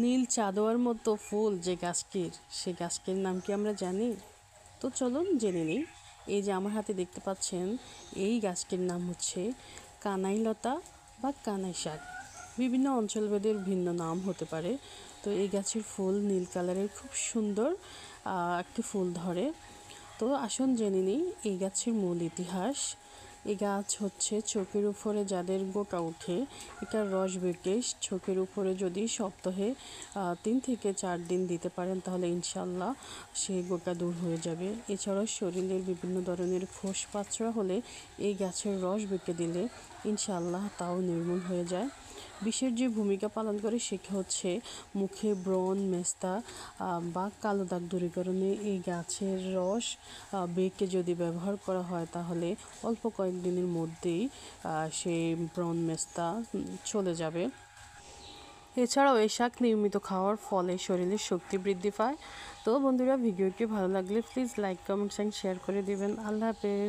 নীল চাঁদোয়ার মতো ফুল যে গাছটির, সে গাছটির নাম কি আমরা জানি? তো চলুন জেনে নিই। এই যে আমার হাতে দেখতে পাচ্ছেন, এই গাছটির নাম হচ্ছে কানাইলতা বা কানাই শাক। বিভিন্ন অঞ্চলভেদে ভিন্ন নাম হতে পারে। তো এই গাছের ফুল নীল কালারের, খুব সুন্দর একটি ফুল ধরে। তো আসুন জেনে নিই এই গাছের মূল ইতিহাস। এই গাছ হচ্ছে চোখের উপরে যাদের গোটা ওঠে, এটার রস বেঁকে চোখের উপরে যদি সপ্তাহে 3 থেকে 4 দিন দিতে পারেন, তাহলে ইনশাল্লাহ সেই গোটা দূর হয়ে যাবে। এছাড়াও শরীরের বিভিন্ন ধরনের ফোস পাঁচড়া হলে এই গাছের রস বেঁকে দিলে ইনশাল্লাহ তাও নির্মূল হয়ে যায়। বিষের যে ভূমিকা পালন করে সেটা হচ্ছে মুখে ব্রণ, মেস্তা বা কালো দাগ দূরীকরণে এই গাছের রস বেঁকে যদি ব্যবহার করা হয়, তাহলে অল্প কয়েকদিনের মধ্যেই সেই ব্রণ, মেস্তা চলে যাবে। এছাড়াও এই শাক নিয়মিত খাওয়ার ফলে শরীরের শক্তি বৃদ্ধি পায়। তো বন্ধুরা, ভিডিওটি ভালো লাগলে please like, comments and share করে দিবেন। আল্লাহ হাফেজ।